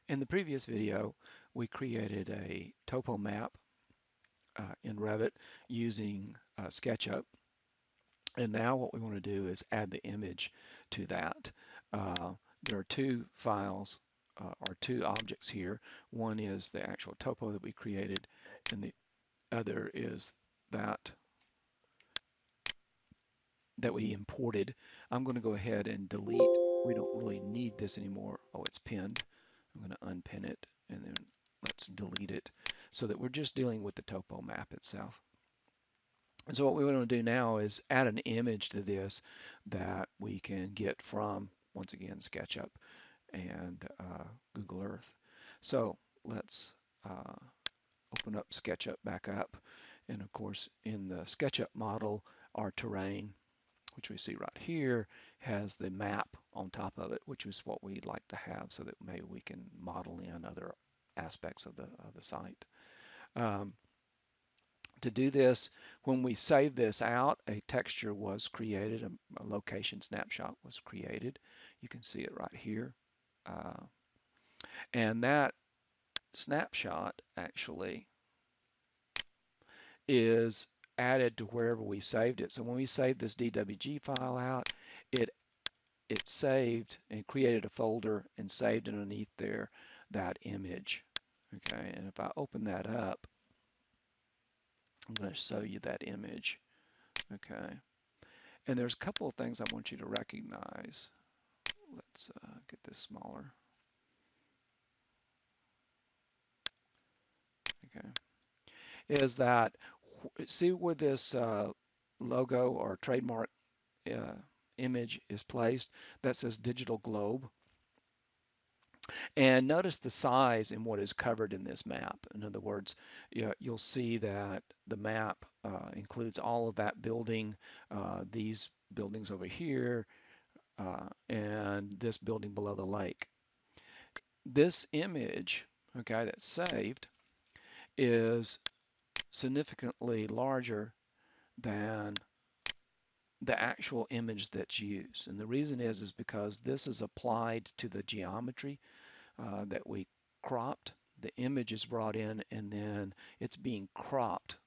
In the previous video, we created a topo map in Revit using SketchUp. And now what we want to do is add the image to that. There are two files or two objects here. One is the actual topo that we created, and the other is that we imported. I'm going to go ahead and delete. We don't really need this anymore. Oh, it's pinned. I'm going to unpin it, and then let's delete it so that we're just dealing with the topo map itself. And so what we want to do now is add an image to this that we can get from, once again, SketchUp and Google Earth. So let's open up SketchUp back up. And of course, in the SketchUp model, our terrain, which we see right here, has the map on top of it, which is what we'd like to have so that maybe we can model in other aspects of the site. Um, to do this, when we save this out, a texture was created, a location snapshot was created. You can see it right here. Uh, and that snapshot actually is added to wherever we saved it. So when we saved this DWG file out, it saved and created a folder and saved underneath there that image. Okay, and if I open that up, I'm going to show you that image. Okay, and there's a couple of things I want you to recognize. Let's get this smaller. Okay, is that see where this logo or trademark uh, image is placed that says digital globe? And notice the size and what is covered in this map. In other words, you'll see that the map includes all of that building, these buildings over here, and this building below the lake. This image, okay, that's saved is significantly larger than the actual image that's used. And the reason is because this is applied to the geometry that we cropped. The image is brought in and then it's being cropped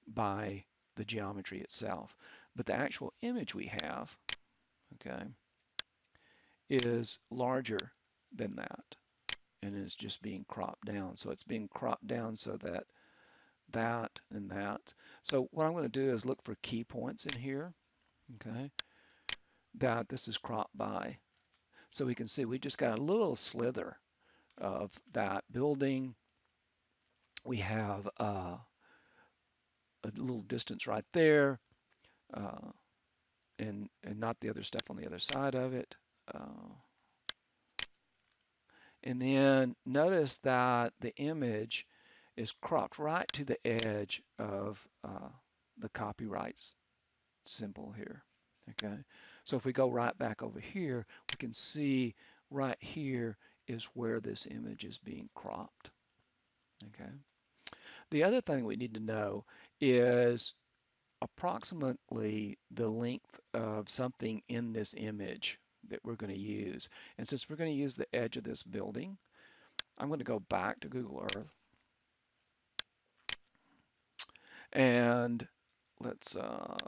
by the geometry itself. But the actual image we have, okay, is larger than that and is just being cropped down. So it's being cropped down so that that and that. So what I'm going to do is look for key points in here, okay, that this is cropped by. So we can see we just got a little slither of that building. We have a little distance right there, uh, and not the other stuff on the other side of it. Uh, and then notice that the image is cropped right to the edge of the copyright symbol here. Okay, so if we go right back over here, we can see right here is where this image is being cropped. Okay. The other thing we need to know is approximately the length of something in this image that we're going to use. And since we're going to use the edge of this building, I'm going to go back to Google Earth and let's go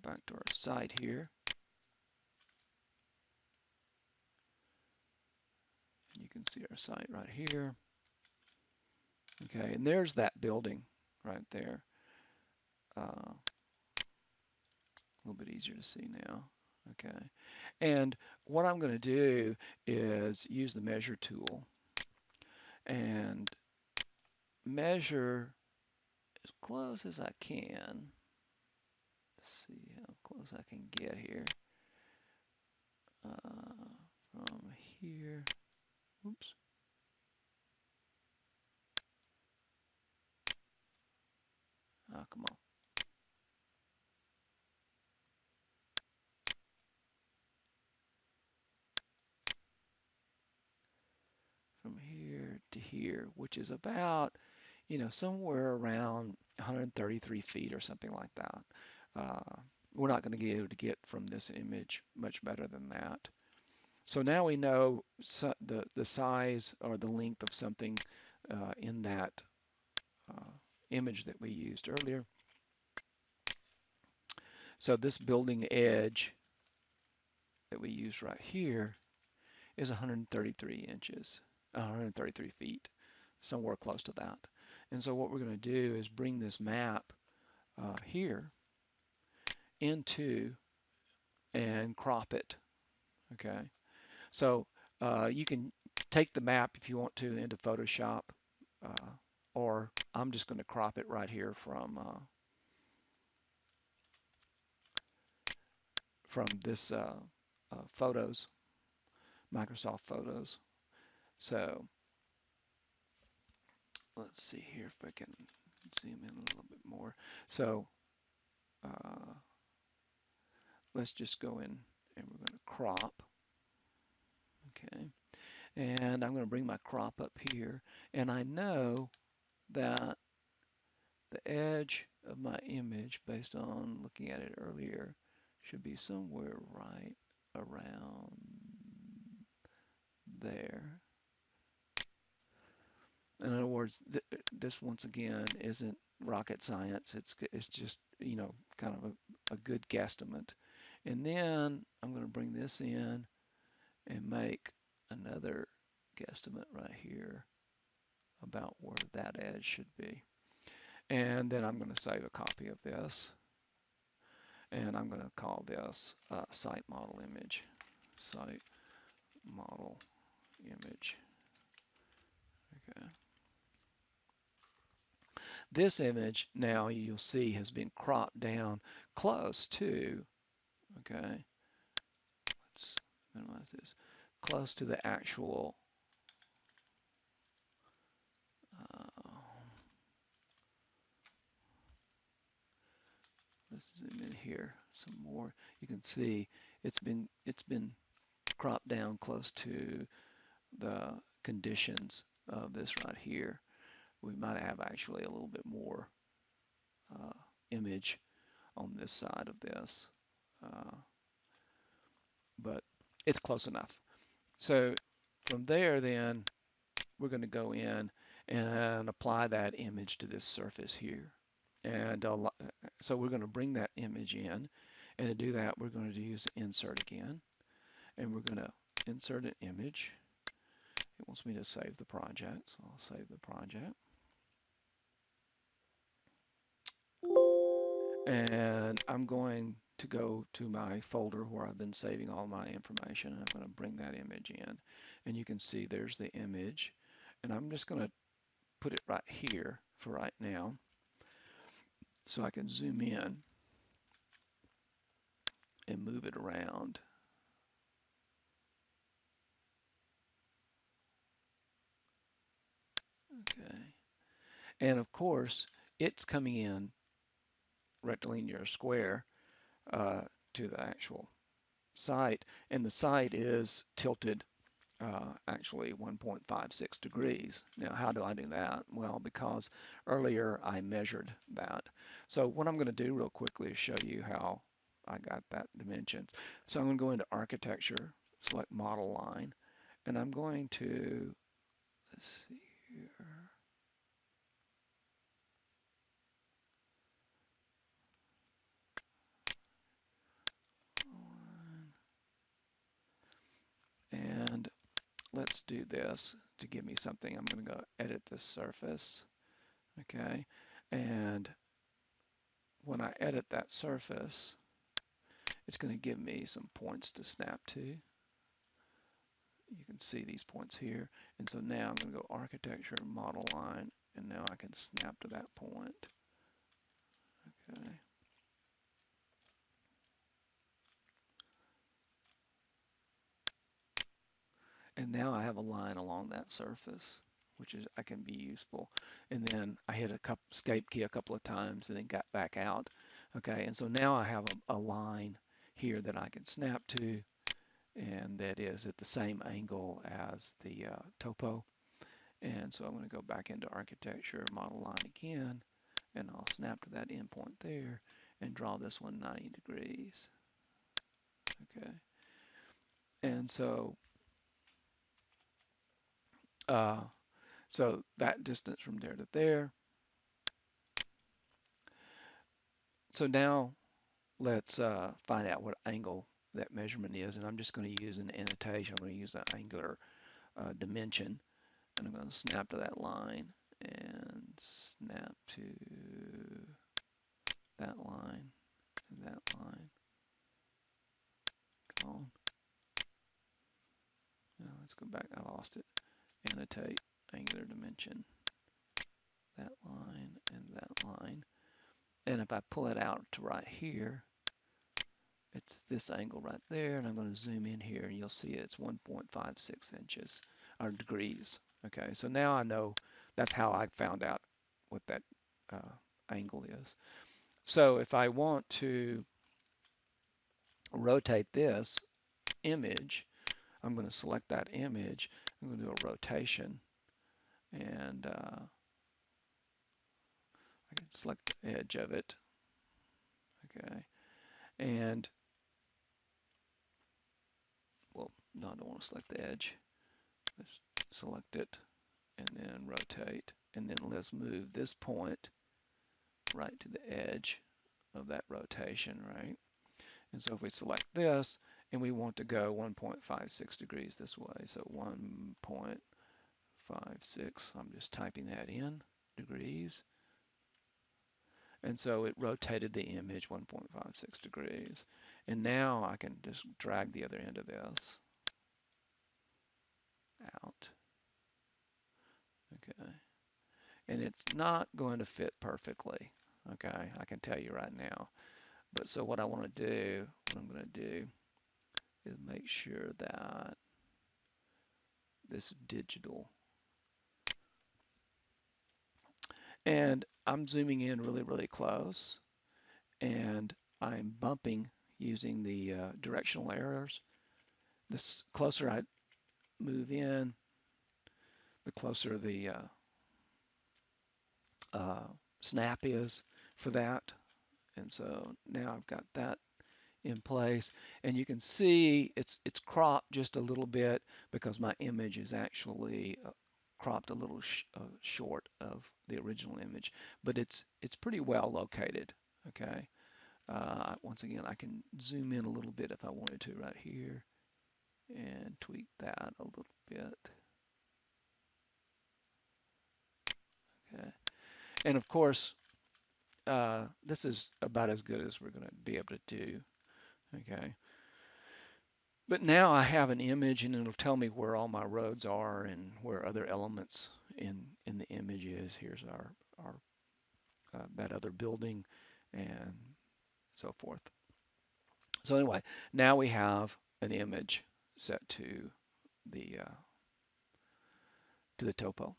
back to our site here. And you can see our site right here. Okay, and there's that building right there. A little bit easier to see now. Okay, and what I'm going to do is use the measure tool and measure as close as I can. Let's see how close I can get here. From here, oops. Oh, come on. From here to here, which is about, somewhere around 133 feet or something like that. We're not going to be able to get from this image much better than that. So now we know the size or the length of something in that uh, image that we used earlier. So this building edge that we used right here is 133 inches, 133 feet, somewhere close to that. And so what we're going to do is bring this map here into and crop it. Okay, so you can take the map if you want to into Photoshop, uh, or I'm just going to crop it right here from this Photos, Microsoft Photos. So let's see here if I can zoom in a little bit more. So uh, let's just go in and we're going to crop. Okay, and I'm going to bring my crop up here, and I know that the edge of my image, based on looking at it earlier, should be somewhere right around there. In other words, this once again isn't rocket science. It's just, you know, kind of a good guesstimate. And then I'm going to bring this in and make another guesstimate right here about where that edge should be. And then I'm going to save a copy of this. And I'm going to call this site model image. Site model image. Okay. This image now you'll see has been cropped down close to, okay, let's minimize this, close to the actual, uh, let's zoom in here some more. You can see it's been cropped down close to the conditions of this right here. We might have actually a little bit more image on this side of this, but it's close enough. So from there, then we're going to go in and apply that image to this surface here. And so we're going to bring that image in. And to do that, we're going to use insert again. And we're going to insert an image. It wants me to save the project, so I'll save the project. And I'm going to go to my folder where I've been saving all my information. And I'm going to bring that image in. And you can see there's the image. And I'm just going to put it right here for right now so I can zoom in and move it around. Okay. And of course, it's coming in rectilinear square uh, to the actual site, and the site is tilted actually 1.56 degrees. Now, how do I do that? Well, because earlier I measured that. So what I'm going to do real quickly is show you how I got that dimensions. So I'm going to go into architecture, select model line, and I'm going to, let's see here. And let's do this to give me something. I'm going to go edit this surface. Okay. And when I edit that surface, it's going to give me some points to snap to. You can see these points here. And so now I'm going to go architecture, model line, and now I can snap to that point. Okay. And now I have a line along that surface, which is I can be useful. And then I hit a escape key a couple of times and then got back out. Okay, and so now I have a line here that I can snap to, and that is at the same angle as the topo. And so I'm going to go back into architecture, model line again, and I'll snap to that endpoint there and draw this one 90 degrees. Okay. And uh, so that distance from there to there. So now let's find out what angle that measurement is. And I'm just going to use an annotation. I'm going to use an angular dimension. And I'm going to snap to that line and snap to that line and that line. Come on. Now let's go back. I lost it. Annotate, angular dimension, that line and that line. And if I pull it out to right here, it's this angle right there. And I'm going to zoom in here and you'll see it's 1.56 inches or degrees. Okay, so now I know that's how I found out what that angle is. So if I want to rotate this image, I'm going to select that image. I'm going to do a rotation, and I can select the edge of it. Okay, and well, no, I don't want to select the edge. Let's select it and then rotate, and then let's move this point right to the edge of that rotation, right? And so if we select this, and we want to go 1.56 degrees this way, so 1.56, I'm just typing that in, degrees. And so it rotated the image 1.56 degrees. And now I can just drag the other end of this out. Okay. And it's not going to fit perfectly. Okay, I can tell you right now. But so what I want to do, what I'm going to do is make sure that this is digital. And I'm zooming in really, really close. And I'm bumping using the directional arrows. The closer I move in, the closer the snap is for that. And so now I've got that in place, and you can see it's cropped just a little bit because my image is actually cropped a little short of the original image, but it's pretty well located. Okay. Once again, I can zoom in a little bit if I wanted to right here and tweak that a little bit. Okay. And of course, this is about as good as we're going to be able to do. Okay. But now I have an image and it'll tell me where all my roads are and where other elements in the image is. Here's our that other building and so forth. So anyway, now we have an image set to the topo.